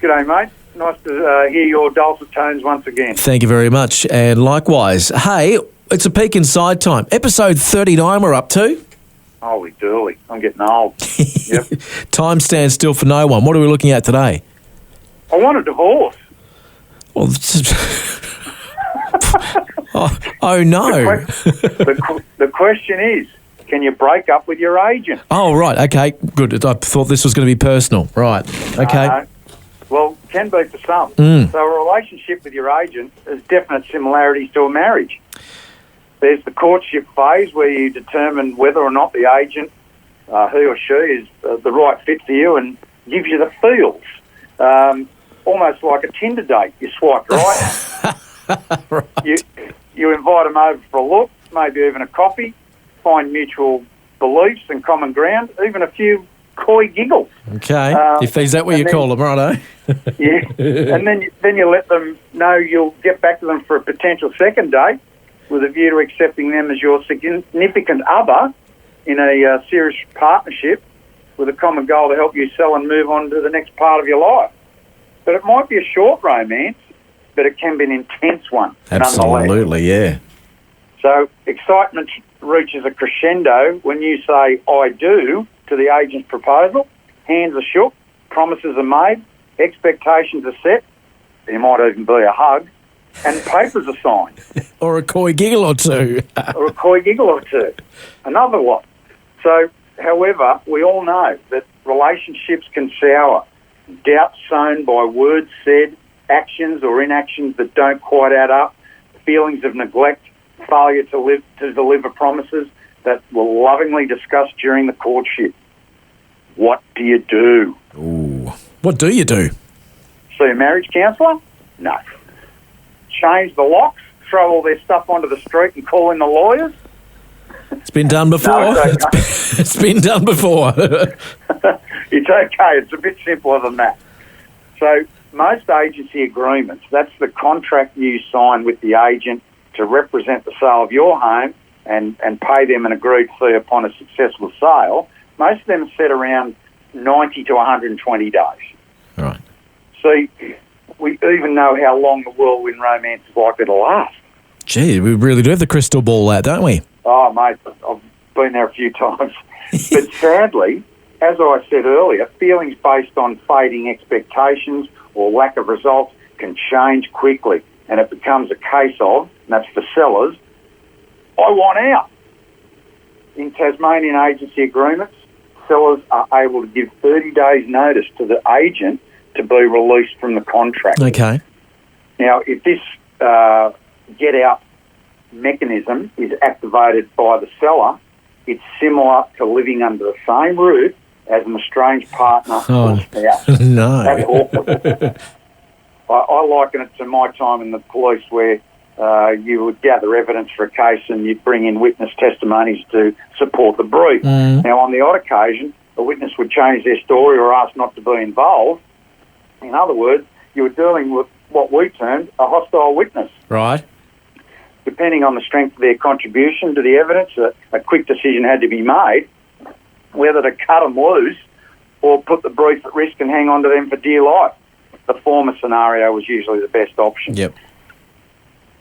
G'day, mate. Nice to hear your dulcet tones once again. Thank you very much, and likewise. Hey, it's a peek inside time. Episode 39 we're up to. Holy dooly, I'm getting old. Yep. Time stands still for no one. What are we looking at today? I want a divorce. Well, oh no. The question is, can you break up with your agent? Oh, right, okay, good. I thought this was going to be personal. Right, okay. Well, can be for some. So a relationship with your agent has definite similarities to a marriage. There's the courtship phase where you determine whether or not the agent, he or she, is the right fit for you and gives you the feels. Almost like a Tinder date. You swipe right. Right. You invite them over for a look, maybe even a coffee, find mutual beliefs and common ground, even a few coy giggles. Okay, is that what you call them, right? Yeah, and then you let them know you'll get back to them for a potential second date with a view to accepting them as your significant other in a serious partnership with a common goal to help you sell and move on to the next part of your life. But it might be a short romance, but it can be an intense one. Absolutely, yeah. So excitement reaches a crescendo when you say, I do, to the agent's proposal. Hands are shook, promises are made, expectations are set, there might even be a hug, and papers are signed. Or a coy giggle or two. Another lot. So, however, we all know that relationships can sour. Doubts sown by words said, actions or inactions that don't quite add up, feelings of neglect, failure to deliver promises that were lovingly discussed during the courtship. What do you do? Ooh. What do you do? See a marriage counsellor? No. Change the locks, throw all their stuff onto the street and call in the lawyers? It's been done before. No, it's okay. It's been done before. It's okay. It's a bit simpler than that. So most agency agreements, that's the contract you sign with the agent to represent the sale of your home and pay them an agreed fee upon a successful sale. Most of them are set around 90 to 120 days. Right. See, we even know how long the whirlwind romance is likely to last. Gee, we really do have the crystal ball out, don't we? Oh, mate, I've been there a few times. But sadly, as I said earlier, feelings based on fading expectations or lack of results can change quickly, and it becomes a case of, and that's for sellers, I want out. In Tasmanian agency agreements, sellers are able to give 30 days' notice to the agent to be released from the contract. Okay. Now, if this get-out mechanism is activated by the seller, it's similar to living under the same roof as an estranged partner or spouse. No. That's awful. I liken it to my time in the police where you would gather evidence for a case and you'd bring in witness testimonies to support the brief. Now, on the odd occasion, a witness would change their story or ask not to be involved. In other words, you were dealing with what we termed a hostile witness. Right. Depending on the strength of their contribution to the evidence, a quick decision had to be made whether to cut them loose or put the brief at risk and hang on to them for dear life. The former scenario was usually the best option. Yep.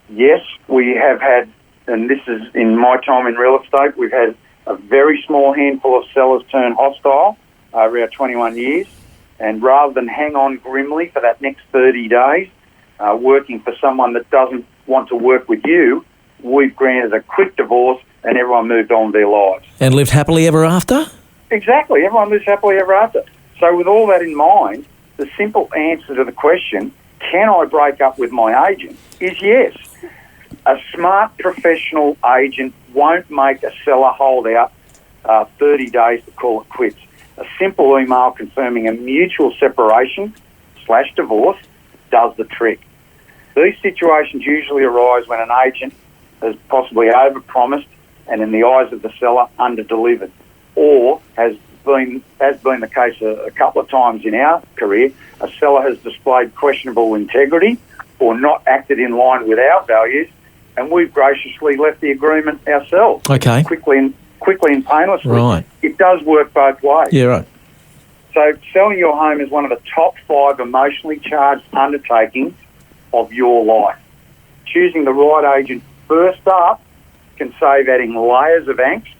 Yes, we have had, and this is in my time in real estate, we've had a very small handful of sellers turn hostile over our 21 years, and rather than hang on grimly for that next 30 days, working for someone that doesn't want to work with you, we've granted a quick divorce and everyone moved on with their lives. And lived happily ever after? Exactly. Everyone lives happily ever after. So with all that in mind, the simple answer to the question, can I break up with my agent, is yes. A smart professional agent won't make a seller hold out 30 days to call it quits. A simple email confirming a mutual separation / divorce does the trick. These situations usually arise when an agent has possibly overpromised and in the eyes of the seller underdelivered, or as been the case a couple of times in our career, a seller has displayed questionable integrity or not acted in line with our values, and we've graciously left the agreement ourselves. Okay. Quickly and painlessly. Right. It does work both ways. Yeah, right. So selling your home is one of the top 5 emotionally charged undertakings of your life. Choosing the right agent first up can save adding layers of angst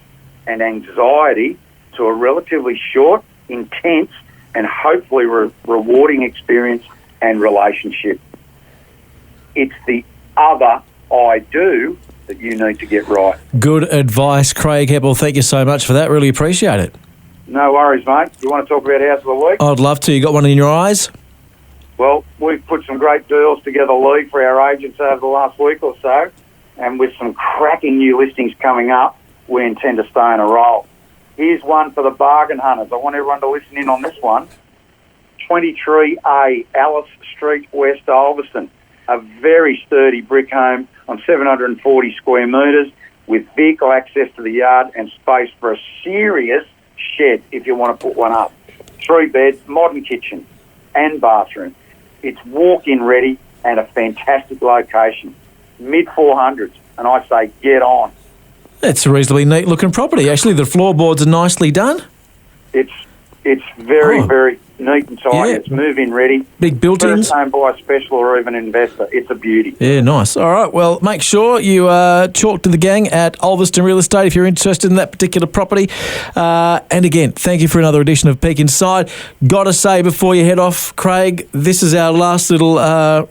and anxiety to a relatively short, intense, and hopefully rewarding experience and relationship. It's the other I do that you need to get right. Good advice, Craig Heppel. Thank you so much for that. Really appreciate it. No worries, mate. You want to talk about House of the Week? I'd love to. You got one in your eyes? Well, we've put some great deals together, Lee, for our agents over the last week or so, and with some cracking new listings coming up, we intend to stay in a roll. Here's one for the bargain hunters. I want everyone to listen in on this one. 23A Alice Street, West Ulverston. A very sturdy brick home on 740 square metres with vehicle access to the yard and space for a serious shed if you want to put one up. 3 beds, modern kitchen and bathroom. It's walk-in ready and a fantastic location. Mid-400s, and I say get on. It's a reasonably neat-looking property. Actually, the floorboards are nicely done. It's very, very neat and tidy. Yeah. It's move-in ready. Big built-ins. First home buyer special or even investor. It's a beauty. Yeah, nice. All right, well, make sure you talk to the gang at Ulverston Real Estate if you're interested in that particular property. And again, thank you for another edition of Peak Inside. Got to say before you head off, Craig, this is our last little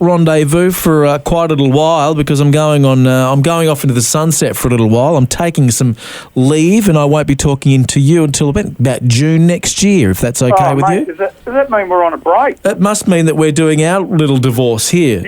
rendezvous for quite a little while because I'm going off into the sunset for a little while. I'm taking some leave and I won't be talking to you until about June next year, if that's okay with mate, you. Does that mean we're on a break? That must mean that we're doing our little divorce here.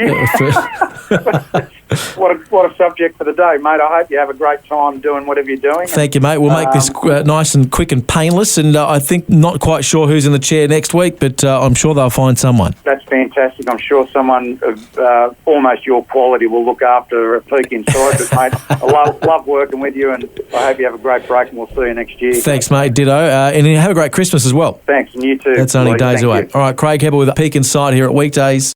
What a subject for the day, mate. I hope you have a great time doing whatever you're doing. Thank you, mate. We'll make this nice and quick and painless. And I think not quite sure who's in the chair next week, but I'm sure they'll find someone. That's fantastic. I'm sure someone of almost your quality will look after a Peak Inside. But, mate, I love working with you, and I hope you have a great break, and we'll see you next year. Thanks, mate. Ditto. And have a great Christmas as well. Thanks, and you too. That's only Lee. days Thank away. you. All right, Craig Heppel with Peak Inside here at Weekdays.